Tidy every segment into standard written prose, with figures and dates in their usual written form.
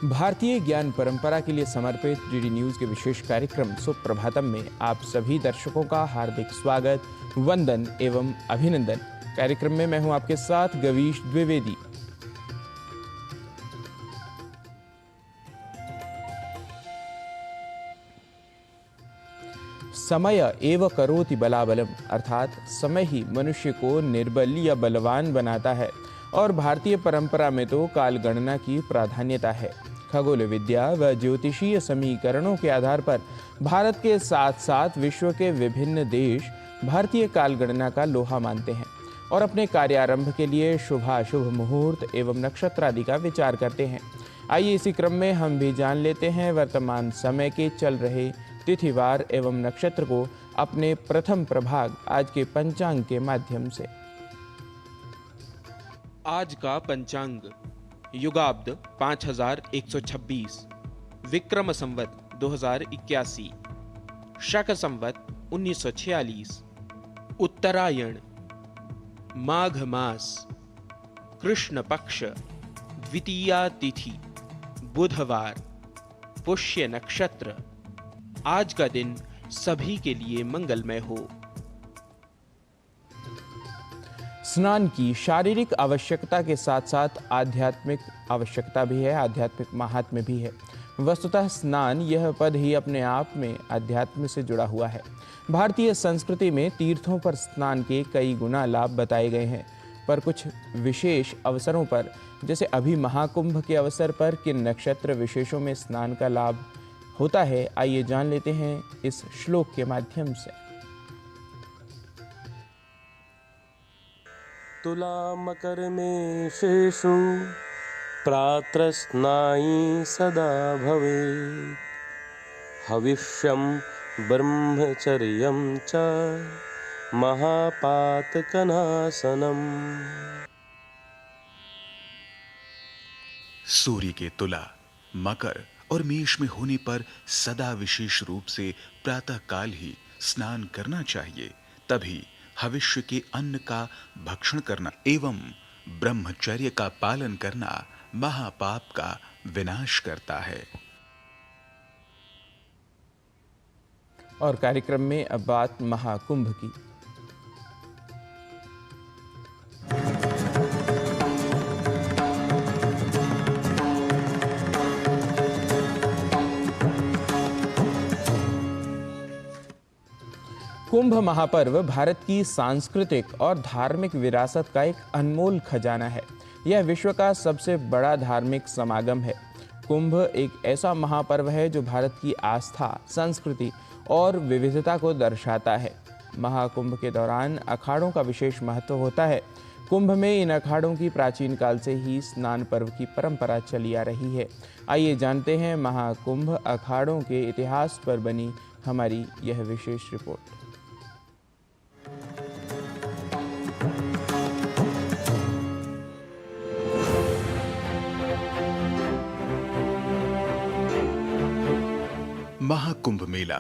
भारतीय ज्ञान परंपरा के लिए समर्पित डीडी न्यूज के विशेष कार्यक्रम सुप्रभातम में आप सभी दर्शकों का हार्दिक स्वागत, वंदन एवं अभिनंदन। कार्यक्रम में मैं हूं आपके साथ गवीश द्विवेदी। समय एव करोति बलाबलम, अर्थात समय ही मनुष्य को निर्बल या बलवान बनाता है और भारतीय परंपरा में तो काल गणना की प्राधान्यता है। खगोल विद्या व ज्योतिषीय समीकरणों के आधार पर भारत के साथ साथ विश्व के विभिन्न देश भारतीय काल गणना का लोहा मानते हैं और अपने कार्यारंभ के लिए शुभाशुभ मुहूर्त एवं नक्षत्र आदि का विचार करते हैं। आइए इसी क्रम में हम भी जान लेते हैं वर्तमान समय के चल रहे तिथिवार एवं नक्षत्र को अपने प्रथम प्रभाग आज के पंचांग के माध्यम से। आज का पंचांग युगाब्द 5126, विक्रम संवत 2081, शक संवत 1946, उत्तरायण, माघ मास, कृष्ण पक्ष, द्वितीया तिथि, बुधवार, पुष्य नक्षत्र। आज का दिन सभी के लिए मंगलमय हो। स्नान की शारीरिक आवश्यकता के साथ साथ आध्यात्मिक आवश्यकता भी है, आध्यात्मिक महात्म्य भी है। वस्तुतः स्नान यह पद ही अपने आप में अध्यात्म से जुड़ा हुआ है। भारतीय संस्कृति में तीर्थों पर स्नान के कई गुना लाभ बताए गए हैं, पर कुछ विशेष अवसरों पर, जैसे अभी महाकुंभ के अवसर पर किन नक्षत्र विशेषों में स्नान का लाभ होता है, आइए जान लेते हैं इस श्लोक के माध्यम से। तुला मकर मेषेषु प्रातस्नायी सदा भवेत्, हविष्यं ब्रह्मचर्यं च महापातकनाशनम्। सूर्य के तुला, मकर और मेष में होने पर सदा विशेष रूप से प्रातः काल ही स्नान करना चाहिए, तभी भविष्य के अन्न का भक्षण करना एवं ब्रह्मचर्य का पालन करना महापाप का विनाश करता है। और कार्यक्रम में अब बात महाकुंभ की। कुंभ महापर्व भारत की सांस्कृतिक और धार्मिक विरासत का एक अनमोल खजाना है। यह विश्व का सबसे बड़ा धार्मिक समागम है। कुंभ एक ऐसा महापर्व है जो भारत की आस्था, संस्कृति और विविधता को दर्शाता है। महाकुंभ के दौरान अखाड़ों का विशेष महत्व होता है। कुंभ में इन अखाड़ों की प्राचीन काल से ही स्नान पर्व की परंपरा चली आ रही है। आइए जानते हैं महाकुंभ अखाड़ों के इतिहास पर बनी हमारी यह विशेष रिपोर्ट। महाकुंभ मेला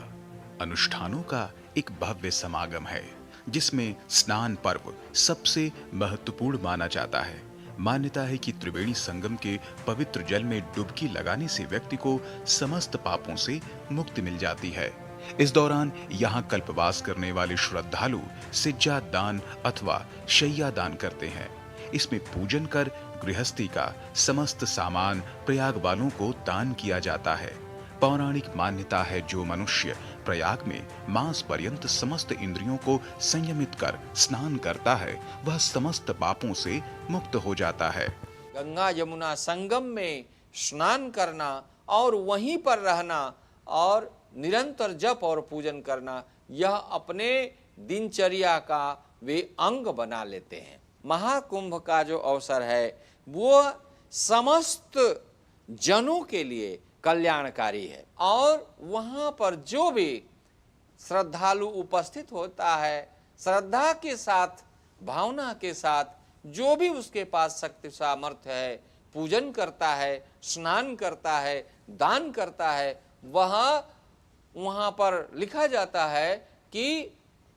अनुष्ठानों का एक भव्य समागम है, जिसमें स्नान पर्व सबसे महत्वपूर्ण माना जाता है। मान्यता है कि त्रिवेणी संगम के पवित्र जल में डुबकी लगाने से व्यक्ति को समस्त पापों से मुक्ति मिल जाती है। इस दौरान यहाँ कल्पवास करने वाले श्रद्धालु सिज्जा दान अथवा शैया दान करते हैं। इसमें पूजन कर गृहस्थी का समस्त सामान प्रयाग वालों को दान किया जाता है। पौराणिक मान्यता है जो मनुष्य प्रयाग में मास पर्यंत समस्त इंद्रियों को संयमित कर स्नान करता है, वह समस्त पापों से मुक्त हो जाता है। गंगा यमुना संगम में स्नान करना और वहीं पर रहना और निरंतर जप और पूजन करना, यह अपने दिनचर्या का वे अंग बना लेते हैं। महाकुंभ का जो अवसर है वो समस्त जनों के लिए कल्याणकारी है और वहां पर जो भी श्रद्धालु उपस्थित होता है, श्रद्धा के साथ, भावना के साथ, जो भी उसके पास शक्ति सामर्थ्य है, पूजन करता है, स्नान करता है, दान करता है, वहां पर लिखा जाता है कि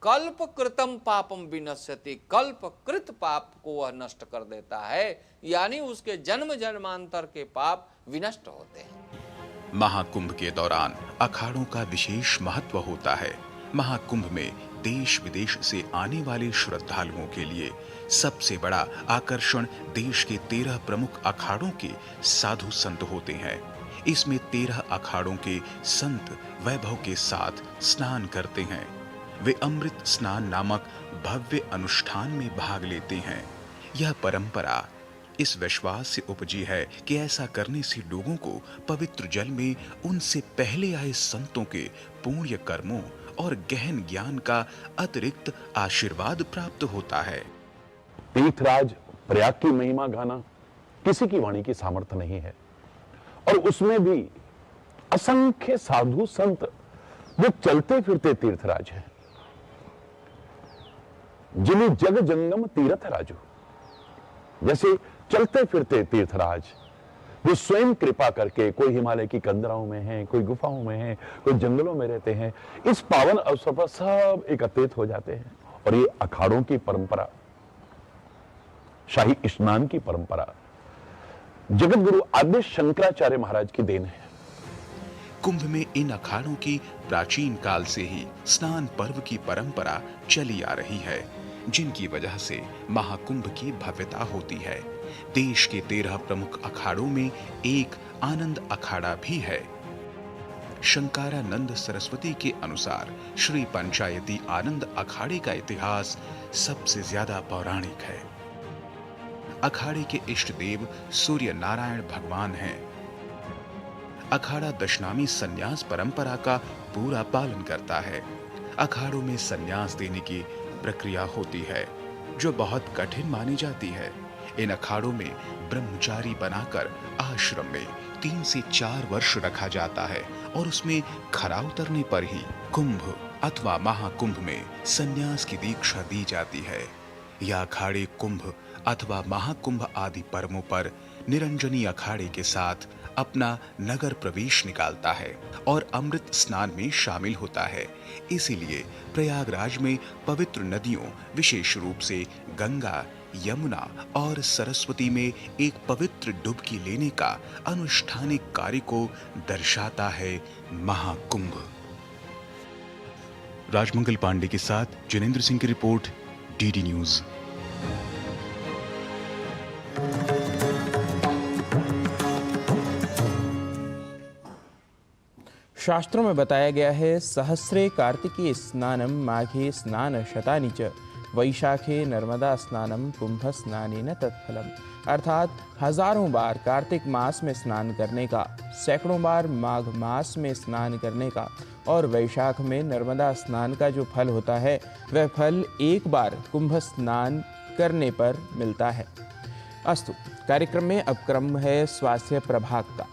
कल्प कृतम पापम विनश्यति, कल्प कृत पाप को वह नष्ट कर देता है। यानी उसके जन्म जन्मांतर के पाप विनष्ट होते हैं। महाकुंभ के दौरान अखाड़ों का विशेष महत्व होता है। महाकुंभ में देश विदेश से आने वाले श्रद्धालुओं के लिए सबसे बड़ा आकर्षण देश के 13 प्रमुख अखाड़ों के साधु संत होते हैं। इसमें 13 अखाड़ों के संत वैभव के साथ स्नान करते हैं। वे अमृत स्नान नामक भव्य अनुष्ठान में भाग लेते हैं। यह परंपरा इस विश्वास से उपजी है कि ऐसा करने से लोगों को पवित्र जल में उनसे पहले आए संतों के पुण्य कर्मों और गहन ज्ञान का अतिरिक्त आशीर्वाद प्राप्त होता है। तीर्थराज प्रयाग की महिमा गाना किसी की वाणी की सामर्थ्य नहीं है, और उसमें भी असंख्य साधु संत जो चलते फिरते तीर्थराज हैं, जिन्हें जग जंगम तीर्थ राजू, जैसे चलते फिरते तीर्थराज जो स्वयं कृपा करके, कोई हिमालय की कंदराओं में है, कोई गुफाओं में है, कोई जंगलों में रहते हैं, इस पावन अवसर पर सब एकत्रित हो जाते हैं। और ये अखाड़ों की परंपरा, शाही स्नान की परंपरा जगत गुरु आद्य शंकराचार्य महाराज की देन है। कुंभ में इन अखाड़ों की प्राचीन काल से ही स्नान पर्व की परंपरा चली आ रही है, जिनकी वजह से महाकुंभ की भव्यता होती है। देश के 13 प्रमुख अखाड़ों में एक आनंद अखाड़ा भी है। शंकरानंद सरस्वती के अनुसार श्री पंचायती आनंद अखाड़े का इतिहास सबसे ज्यादा पौराणिक है। अखाड़े के इष्ट देव सूर्य नारायण भगवान हैं। अखाड़ा दशनामी संन्यास परंपरा का पूरा पालन करता है। अखाड़ों में संन्यास देने की प्रक्रिया होती है जो बहुत कठिन मानी जाती है। इन अखाड़ों में ब्रह्मचारी बनाकर आश्रम में 3 से 4 वर्ष रखा जाता है और उसमें खरा उतरने पर ही कुंभ अथवा महाकुंभ में संन्यास की दीक्षा दी जाती है। यह अखाड़े कुंभ अथवा महाकुंभ आदि पर्वों पर निरंजनी अखाड़े के साथ अपना नगर प्रवेश निकालता है और अमृत स्नान में शामिल होता है। इसीलिए प्रयागराज में पवित्र नदियों, विशेष रूप से गंगा, यमुना और सरस्वती में एक पवित्र डुबकी लेने का अनुष्ठानिक कार्य को दर्शाता है महाकुंभ। राजमंगल पांडे के साथ जिनेंद्र सिंह की रिपोर्ट, डीडी न्यूज। शास्त्रों में बताया गया है, सहस्रे कार्तिके स्नानम माघे स्नान शतानि च वैशाखे नर्मदा स्नानम कुंभ स्नानेन तत्फलम। अर्थात हजारों बार कार्तिक मास में स्नान करने का, सैकड़ों बार माघ मास में स्नान करने का और वैशाख में नर्मदा स्नान का जो फल होता है, वह फल एक बार कुंभ स्नान करने पर मिलता है। अस्तु, कार्यक्रम में अब क्रम है स्वास्थ्य प्रभाग का।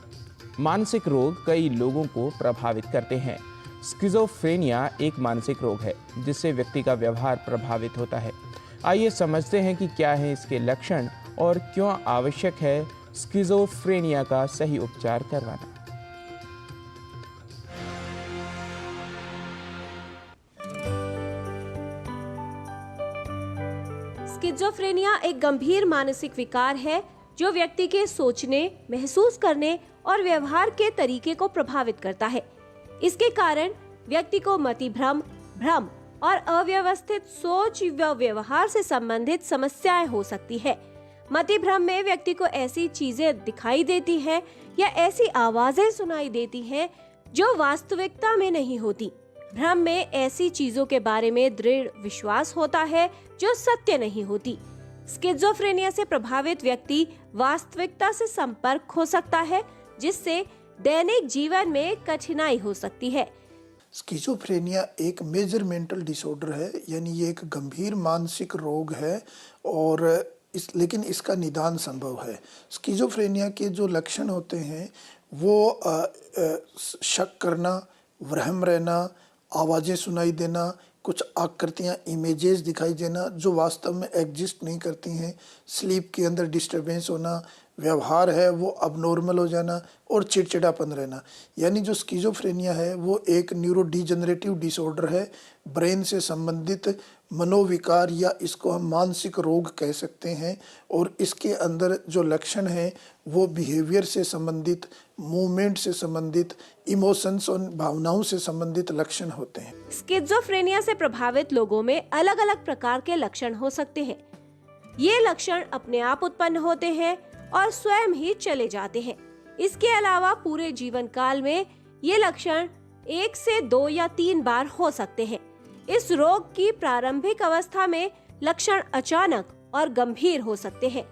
मानसिक रोग कई लोगों को प्रभावित करते हैं। स्किज़ोफ्रेनिया एक मानसिक रोग है जिससे व्यक्ति का व्यवहार प्रभावित होता है। आइए समझते हैं कि क्या है इसके लक्षण और क्यों आवश्यक है स्किज़ोफ्रेनिया का सही उपचार करवाना। स्किज़ोफ्रेनिया एक गंभीर मानसिक विकार है जो व्यक्ति के सोचने, महसूस करने और व्यवहार के तरीके को प्रभावित करता है। इसके कारण व्यक्ति को मतिभ्रम, भ्रम और अव्यवस्थित सोच व व्यवहार से संबंधित समस्याएं हो सकती है। मतिभ्रम में व्यक्ति को ऐसी चीजें दिखाई देती हैं या ऐसी आवाजें सुनाई देती हैं जो वास्तविकता में नहीं होती। भ्रम में ऐसी चीजों के बारे में दृढ़ विश्वास होता है जो सत्य नहीं होती। स्किज़ोफ्रेनिया से प्रभावित व्यक्ति वास्तविकता से संपर्क खो सकता है, जिससे दैनिक जीवन में कठिनाई हो सकती है। स्किज़ोफ्रेनिया एक मेजर मेंटल डिसऑर्डर है, यानी ये एक गंभीर मानसिक रोग है और लेकिन इसका निदान संभव है। स्किज़ोफ्रेनिया के जो लक्षण होते हैं वो शक करना, वहम रहना, आवाज़ें सुनाई देना, कुछ आकृतियाँ, इमेजेस दिखाई देना जो वास्तव में एग्जिस्ट नहीं करती हैं, स्लीप के अंदर डिस्टर्बेंस होना, व्यवहार है वो अबनॉर्मल हो जाना और चिड़चिड़ापन रहना। यानी जो स्किज़ोफ्रेनिया है वो एक न्यूरोडिजेनरेटिव डिसऑर्डर है, ब्रेन से संबंधित मनोविकार या इसको हम मानसिक रोग कह सकते हैं। और इसके अंदर जो लक्षण हैं वो बिहेवियर से संबंधित, मूवमेंट से संबंधित, इमोशंस और भावनाओं से संबंधित लक्षण होते हैं। स्किज़ोफ्रेनिया से प्रभावित लोगों में अलग अलग प्रकार के लक्षण हो सकते हैं। ये लक्षण अपने आप उत्पन्न होते हैं और स्वयं ही चले जाते हैं। इसके अलावा पूरे जीवन काल में ये लक्षण 1 से 2 या 3 बार हो सकते हैं। इस रोग की प्रारंभिक अवस्था में लक्षण अचानक और गंभीर हो सकते हैं।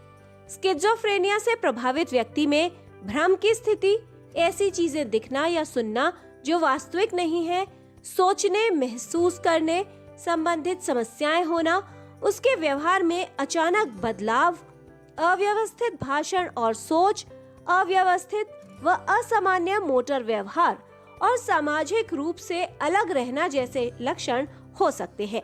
स्किज़ोफ्रेनिया से प्रभावित व्यक्ति में भ्रम की स्थिति, ऐसी चीजें दिखना या सुनना जो वास्तविक नहीं है, सोचने, महसूस करने संबंधित समस्याएं होना, उसके व्यवहार में अचानक बदलाव, अव्यवस्थित भाषण और सोच, अव्यवस्थित व असामान्य मोटर व्यवहार और सामाजिक रूप से अलग रहना जैसे लक्षण हो सकते हैं।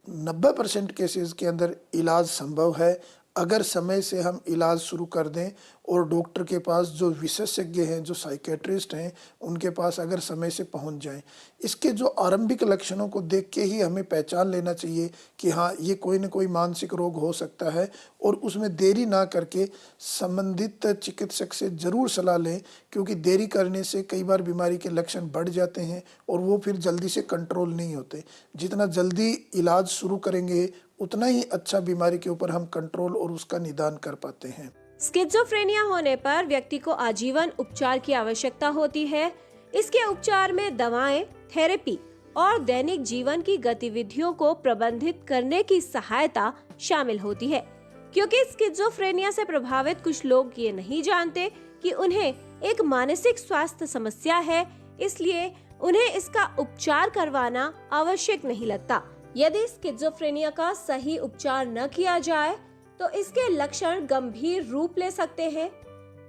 90% केसेस के अंदर इलाज संभव है अगर समय से हम इलाज शुरू कर दें और डॉक्टर के पास जो विशेषज्ञ हैं, जो साइकेट्रिस्ट हैं, उनके पास अगर समय से पहुंच जाएं। इसके जो आरंभिक लक्षणों को देख के ही हमें पहचान लेना चाहिए कि हाँ, ये कोई न कोई मानसिक रोग हो सकता है और उसमें देरी ना करके संबंधित चिकित्सक से जरूर सलाह लें, क्योंकि देरी करने से कई बार बीमारी के लक्षण बढ़ जाते हैं और वो फिर जल्दी से कंट्रोल नहीं होते। जितना जल्दी इलाज शुरू करेंगे उतना ही अच्छा बीमारी के ऊपर हम कंट्रोल और उसका निदान कर पाते हैं। स्किज़ोफ्रेनिया होने पर व्यक्ति को आजीवन उपचार की आवश्यकता होती है। इसके उपचार में दवाएं, थेरेपी और दैनिक जीवन की गतिविधियों को प्रबंधित करने की सहायता शामिल होती है। क्योंकि स्किज़ोफ्रेनिया से प्रभावित कुछ लोग ये नहीं जानते कि उन्हें एक मानसिक स्वास्थ्य समस्या है, इसलिए उन्हें इसका उपचार करवाना आवश्यक नहीं लगता। यदि स्किज़ोफ्रेनिया का सही उपचार न किया जाए तो इसके लक्षण गंभीर रूप ले सकते हैं।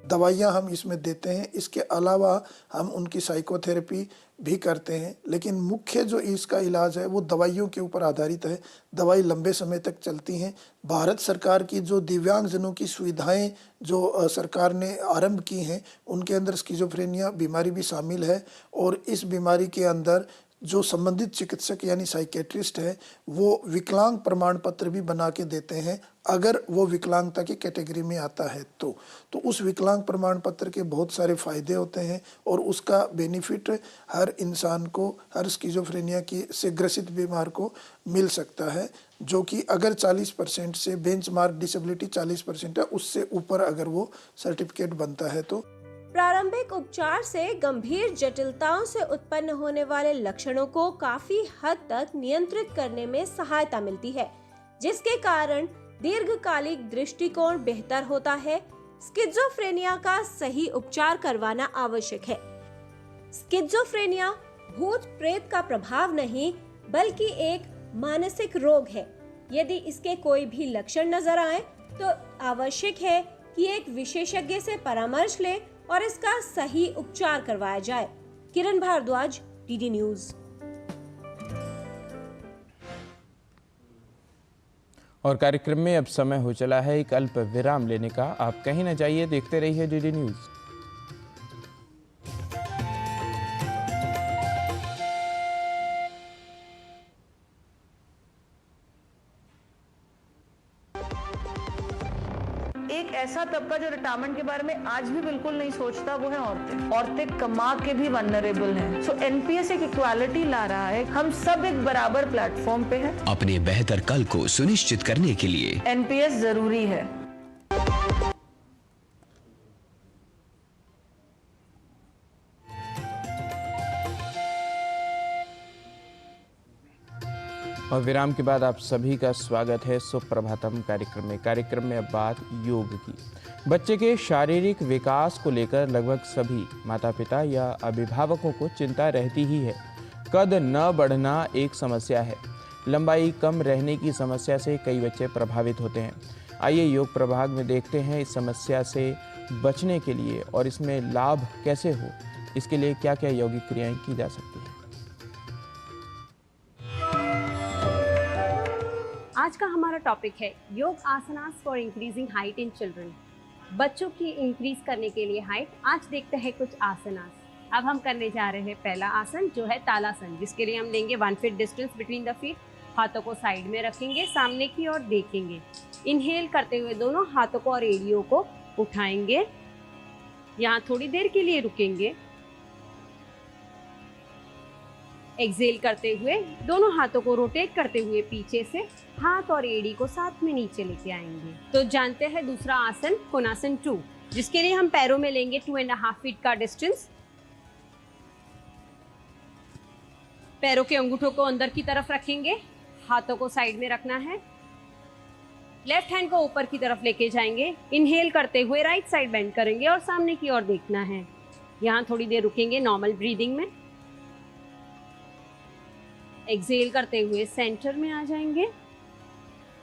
दवाइयाँ हम इसमें देते हैं, इसके अलावा हम उनकी साइकोथेरेपी भी करते हैं, लेकिन मुख्य जो इसका इलाज है वो दवाइयों के ऊपर आधारित है। दवाई लंबे समय तक चलती हैं। भारत सरकार की जो दिव्यांगजनों की सुविधाएं जो सरकार ने आरंभ की हैं, उनके अंदर स्किज़ोफ्रेनिया बीमारी भी शामिल है और इस बीमारी के अंदर जो संबंधित चिकित्सक यानी साइकेट्रिस्ट है वो विकलांग प्रमाण पत्र भी बना के देते हैं अगर वो विकलांगता की कैटेगरी में आता है तो उस विकलांग प्रमाण पत्र के बहुत सारे फायदे होते हैं और उसका बेनिफिट हर इंसान को, हर स्किज़ोफ्रेनिया की से ग्रसित बीमार को मिल सकता है, जो कि अगर 40% से बेंचमार्क डिसेबिलिटी 40% है, उससे ऊपर अगर वो सर्टिफिकेट बनता है तो। प्रारंभिक उपचार से गंभीर जटिलताओं से उत्पन्न होने वाले लक्षणों को काफी हद तक नियंत्रित करने में सहायता मिलती है, जिसके कारण दीर्घकालिक दृष्टिकोण बेहतर होता है। स्किज़ोफ्रेनिया का सही उपचार करवाना आवश्यक है। स्किज़ोफ्रेनिया भूत प्रेत का प्रभाव नहीं बल्कि एक मानसिक रोग है। यदि इसके कोई भी लक्षण नजर आए तो आवश्यक है कि एक विशेषज्ञ से परामर्श लें और इसका सही उपचार करवाया जाए। किरण भारद्वाज, डीडी न्यूज। और कार्यक्रम में अब समय हो चला है एक अल्प विराम लेने का। आप कहीं न जाइए, देखते रहिए डीडी न्यूज। एक ऐसा तबका जो रिटायरमेंट के बारे में आज भी बिल्कुल नहीं सोचता, वो है औरतें। औरतें कमा के भी वल्नरेबल हैं। सो एनपीएस एक इक्वालिटी ला रहा है। हम सब एक बराबर प्लेटफॉर्म पे हैं। अपने बेहतर कल को सुनिश्चित करने के लिए एनपीएस जरूरी है। और विराम के बाद आप सभी का स्वागत है सुप्रभातम कार्यक्रम में अब बात योग की। बच्चे के शारीरिक विकास को लेकर लगभग सभी माता पिता या अभिभावकों को चिंता रहती ही है। कद न बढ़ना एक समस्या है। लंबाई कम रहने की समस्या से कई बच्चे प्रभावित होते हैं। आइए योग प्रभाग में देखते हैं इस समस्या से बचने के लिए और इसमें लाभ कैसे हो, इसके लिए क्या क्या यौगिक क्रियाएं की जा सकती हैं। आज का हमारा टॉपिक है yoga asanas for increasing height in children. बच्चों की इंक्रीज करने के लिए हाइट। आज देखते हैं कुछ आसनास। अब हम करने जा रहे हैं पहला आसन जो है तालासन, जिसके लिए हम लेंगे 1 feet distance between the feet हाथों को साइड में रखेंगे, सामने की ओर देखेंगे। इनहेल करते हुए दोनों हाथों को और एड़ियों को उठाएंगे। यहाँ थोड़ी देर के लिए रुकेंगे। एक्सहेल करते हुए दोनों हाथों को रोटेट करते हुए पीछे से हाथ और एड़ी को साथ में नीचे लेके आएंगे। तो जानते हैं दूसरा आसन कोणासन 2, जिसके लिए हम पैरों में लेंगे 2.5 फीट का डिस्टेंस। पैरों के अंगूठों को अंदर की तरफ रखेंगे, हाथों को साइड में रखना है। लेफ्ट हैंड को ऊपर की तरफ लेके जाएंगे। इनहेल करते हुए राइट साइड बेंड करेंगे और सामने की ओर देखना है। यहाँ थोड़ी देर रुकेंगे नॉर्मल ब्रीदिंग में। एक्सहेल करते हुए सेंटर में आ जाएंगे।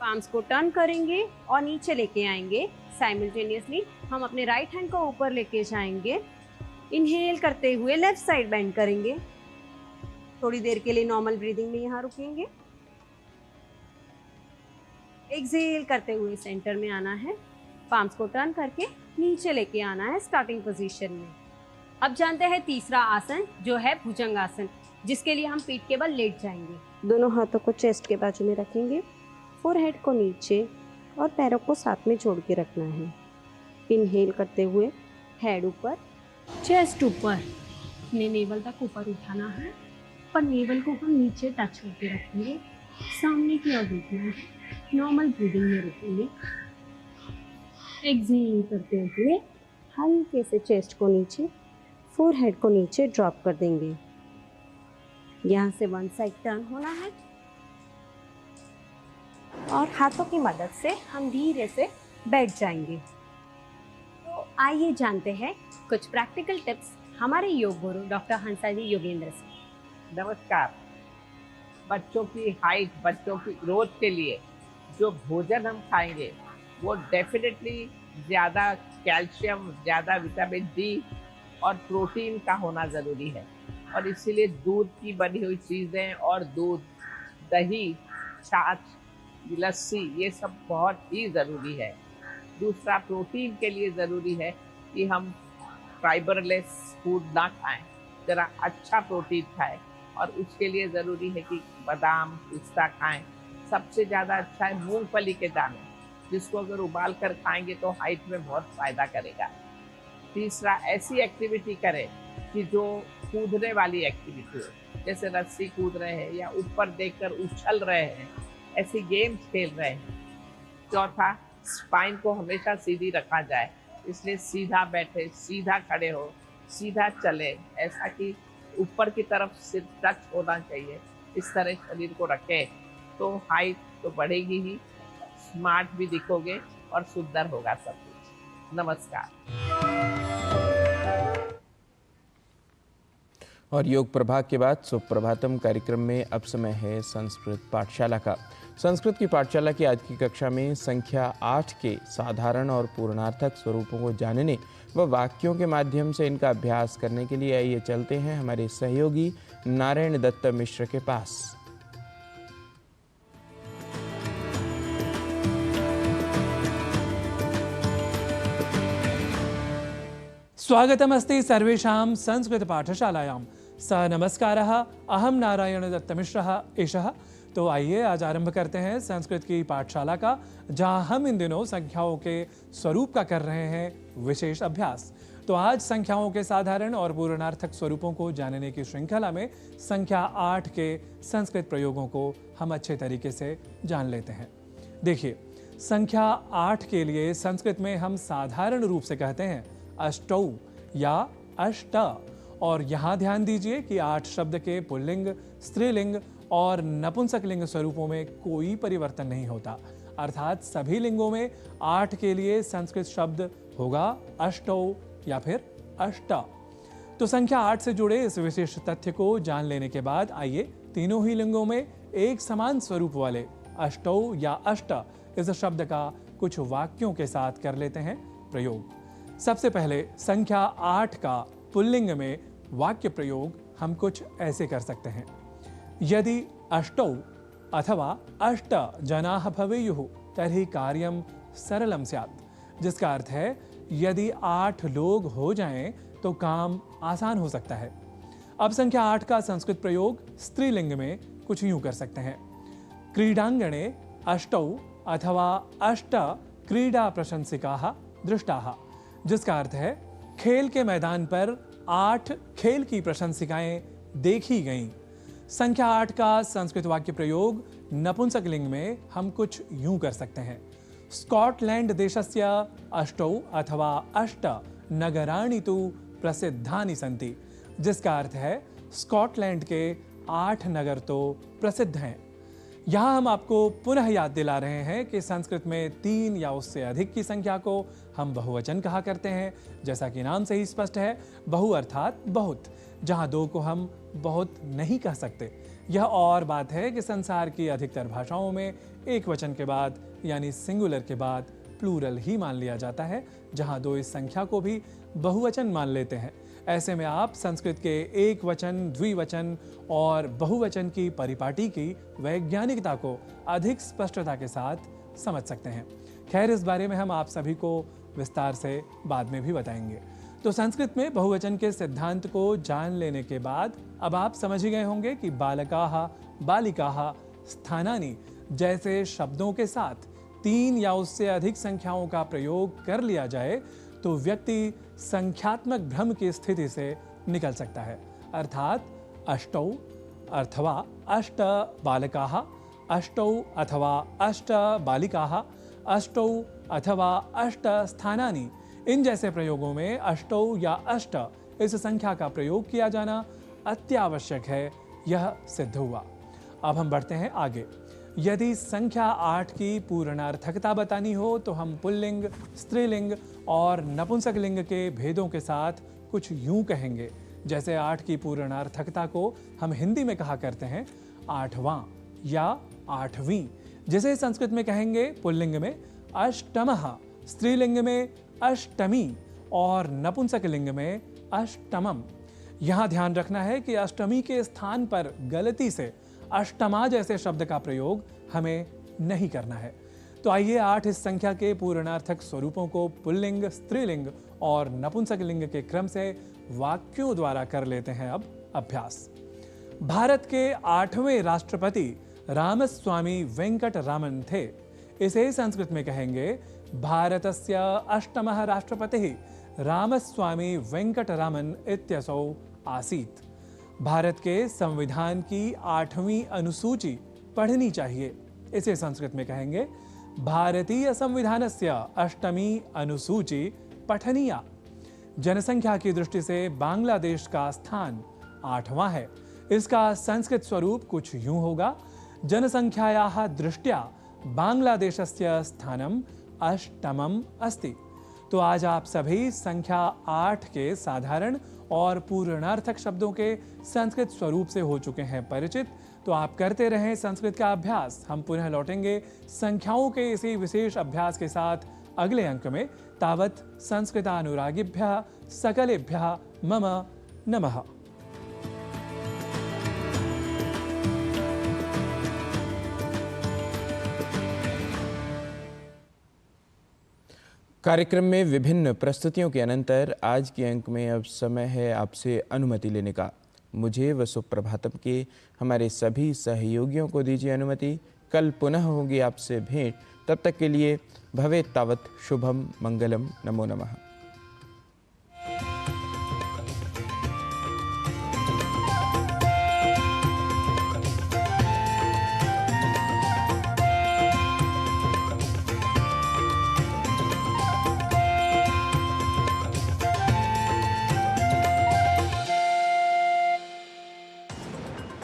पाम्स को टर्न करेंगे और नीचे लेके आएंगे। साइमल्टेनियसली हम अपने राइट हैंड को ऊपर लेके जाएंगे। इनहेल करते हुए लेफ्ट साइड बेंड करेंगे। थोड़ी देर के लिए नॉर्मल ब्रीदिंग में यहाँ रुकेंगे। एक्सहेल करते हुए सेंटर में आना है। पाम्स को टर्न करके नीचे लेके आना है स्टार्टिंग पोजीशन में। अब जानते हैं तीसरा आसन जो है भुजंगासन, जिसके लिए हम पीठ के बल लेट जाएंगे। दोनों हाथों को चेस्ट के बाजू में रखेंगे, फोरहेड को नीचे और पैरों को साथ में जोड़ के रखना है। इनहेल करते हुए हेड ऊपर, चेस्ट ऊपर, अपने नेवल तक ऊपर उठाना है, पर नेवल को हम नीचे टच करके रखेंगे। सामने की ओर देखना है। नॉर्मल ब्रीदिंग में रुकेंगे। एक्सहेल करते हुए हल्के से चेस्ट को नीचे, फोरहेड को नीचे ड्रॉप कर देंगे। यहाँ से वन साइड टर्न होना है और हाथों की मदद से हम धीरे से बैठ जाएंगे। तो आइए जानते हैं कुछ प्रैक्टिकल टिप्स हमारे योग गुरु डॉक्टर हंसाजी योगेंद्र से। नमस्कार। बच्चों की हाइट, बच्चों की ग्रोथ के लिए जो भोजन हम खाएंगे वो डेफिनेटली ज़्यादा कैल्शियम, ज़्यादा विटामिन डी और प्रोटीन का होना ज़रूरी है। और इसीलिए दूध की बनी हुई चीज़ें और दूध, दही, छाछ, लस्सी ये सब बहुत ही ज़रूरी है। दूसरा, प्रोटीन के लिए ज़रूरी है कि हम फाइबरलेस फूड ना खाएं, ज़रा अच्छा प्रोटीन खाएं। और उसके लिए ज़रूरी है कि बादाम, पिस्ता खाएं। सबसे ज़्यादा अच्छा है मूंगफली के दाने, जिसको अगर उबाल कर खाएंगे तो हाइट में बहुत फ़ायदा करेगा। तीसरा, ऐसी एक्टिविटी करें कि जो कूदने वाली एक्टिविटी हो, जैसे रस्सी कूद रहे हैं या ऊपर देखकर उछल रहे हैं, ऐसी गेम्स खेल रहे हैं। चौथा, स्पाइन को हमेशा सीधी रखा जाए, इसलिए सीधा बैठे, सीधा खड़े हो, सीधा चले, ऐसा कि ऊपर की तरफ सिर टच होना चाहिए। इस तरह शरीर को रखें तो हाइट तो बढ़ेगी ही, स्मार्ट भी दिखोगे और सुंदर होगा सब कुछ। नमस्कार। और योग प्रभाग के बाद सुप्रभातम कार्यक्रम में अब समय है संस्कृत पाठशाला का। संस्कृत की पाठशाला की आज की कक्षा में संख्या 8 के साधारण और पूर्णार्थक स्वरूपों को जानने व वाक्यों के माध्यम से इनका अभ्यास करने के लिए आइए चलते हैं हमारे सहयोगी नारायण दत्त मिश्र के पास। स्वागतमस्ति सर्वेषां संस्कृतपाठशालायां। स नमस्कारः, अहं नारायण दत्तमिश्रः एषः। तो आइए आज आरंभ करते हैं संस्कृत की पाठशाला का, जहां हम इन दिनों संख्याओं के स्वरूप का कर रहे हैं विशेष अभ्यास। तो आज संख्याओं के साधारण और पूर्णार्थक स्वरूपों को जानने की श्रृंखला में संख्या 8 के संस्कृत प्रयोगों को हम अच्छे तरीके से जान लेते हैं। देखिए, संख्या 8 के लिए संस्कृत में हम साधारण रूप से कहते हैं अष्टौ या अष्ट। और यहाँ ध्यान दीजिए कि 8 शब्द के पुल्लिंग, स्त्रीलिंग और नपुंसकलिंग स्वरूपों में कोई परिवर्तन नहीं होता, अर्थात सभी लिंगों में 8 के लिए संस्कृत शब्द होगा अष्टौ या फिर अष्ट। तो संख्या 8 से जुड़े इस विशेष तथ्य को जान लेने के बाद आइए तीनों ही लिंगों में एक समान स्वरूप वाले अष्टौ या अष्ट इस शब्द का कुछ वाक्यों के साथ कर लेते हैं प्रयोग। सबसे पहले संख्या 8 का पुल्लिंग में वाक्य प्रयोग हम कुछ ऐसे कर सकते हैं। यदि अष्टौ अथवा अष्ट जनाः भवेयुः तर्हि कार्यं सरलम स्यात्, जिसका अर्थ है यदि 8 लोग हो जाएं तो काम आसान हो सकता है। अब संख्या 8 का संस्कृत प्रयोग स्त्रीलिंग में कुछ यूं कर सकते हैं। क्रीडाङ्गणे अष्टौ अथवा अष्ट क्रीडा प्रशंसिकाः दृष्टाः, जिसका अर्थ है खेल के मैदान पर 8 खेल की प्रशंसिकाएं देखी गईं। संख्या 8 का संस्कृत वाक्य प्रयोग नपुंसकलिंग में हम कुछ यूं कर सकते हैं। स्कॉटलैंड देशस्य अष्टौ अथवा अष्ट नगराणि तु प्रसिद्धानि सन्ति, जिसका अर्थ है स्कॉटलैंड के 8 नगर तो प्रसिद्ध हैं। यहाँ हम आपको पुनः याद दिला रहे हैं कि संस्कृत में 3 या उससे अधिक की संख्या को हम बहुवचन कहा करते हैं। जैसा कि नाम से ही स्पष्ट है, बहु अर्थात बहुत, जहाँ 2 को हम बहुत नहीं कह सकते। यह और बात है कि संसार की अधिकतर भाषाओं में एक वचन के बाद यानी सिंगुलर के बाद प्लूरल ही मान लिया जाता है, जहाँ 2 इस संख्या को भी बहुवचन मान लेते हैं। ऐसे में आप संस्कृत के एक वचन, द्विवचन और बहुवचन की परिपाटी की वैज्ञानिकता को अधिक स्पष्टता के साथ समझ सकते हैं। खैर, इस बारे में हम आप सभी को विस्तार से बाद में भी बताएंगे। तो संस्कृत में बहुवचन के सिद्धांत को जान लेने के बाद अब आप समझ ही गए होंगे कि बालकाः, बालिकाः, स्थानानि जैसे शब्दों के साथ 3 या उससे अधिक संख्याओं का प्रयोग कर लिया जाए तो व्यक्ति संख्यात्मक भ्रम की स्थिति से निकल सकता है। अर्थात अष्टौ अथवा अष्ट बालकाः, अष्टौ अथवा अष्ट बालिकाः, अष्टौ अथवा अष्ट स्थानानि, इन जैसे प्रयोगों में अष्टौ या अष्ट इस संख्या का प्रयोग किया जाना अत्यावश्यक है, यह सिद्ध हुआ। अब हम बढ़ते हैं आगे। यदि संख्या 8 की पूर्णार्थकता बतानी हो तो हम पुल्लिंग, स्त्रीलिंग और नपुंसकलिंग के भेदों के साथ कुछ यूं कहेंगे। जैसे 8 की पूर्णार्थकता को हम हिंदी में कहा करते हैं 8वां या 8वीं, जिसे संस्कृत में कहेंगे पुल्लिंग में अष्टमः, स्त्रीलिंग में अष्टमी और नपुंसकलिंग में अष्टमम। यहां ध्यान रखना है कि अष्टमी के स्थान पर गलती से अष्टमा जैसे शब्द का प्रयोग हमें नहीं करना है। तो आइए 8 इस संख्या के पूर्णार्थक स्वरूपों को पुल्लिंग, स्त्रीलिंग और नपुंसकलिंग के क्रम से वाक्यों द्वारा कर लेते हैं अब अभ्यास। भारत के 8वें राष्ट्रपति रामस्वामी वेंकटरामन थे। इसे संस्कृत में कहेंगे भारतस्य अष्टमः राष्ट्रपतिः रामस्वामी वेंकटरामन इत्यसौ आसीत्। भारत के संविधान की 8वीं अनुसूची पढ़नी चाहिए। इसे संस्कृत में कहेंगे भारतीय संविधानस्य अष्टमी अनुसूची पठनीया। जनसंख्या की दृष्टि से बांग्लादेश का स्थान 8वां है। इसका संस्कृत स्वरूप कुछ यूं होगा, जनसंख्यायाः दृष्ट्या बांग्लादेशस्य स्थानम अष्टमम अस्ति। तो आज आप सभी संख्या 8 के साधारण और पूर्णार्थक शब्दों के संस्कृत स्वरूप से हो चुके हैं परिचित। तो आप करते रहें संस्कृत का अभ्यास। हम पुनः लौटेंगे संख्याओं के इसी विशेष अभ्यास के साथ अगले अंक में। तावत् संस्कृतानुरागिभ्यः सकलेभ्यः मम नमः। कार्यक्रम में विभिन्न प्रस्तुतियों के अनंतर आज के अंक में अब समय है आपसे अनुमति लेने का। मुझे व सुप्रभातम के हमारे सभी सहयोगियों को दीजिए अनुमति। कल पुनः होगी आपसे भेंट। तब तक के लिए भवेत् तावत् शुभम मंगलम। नमो नमः।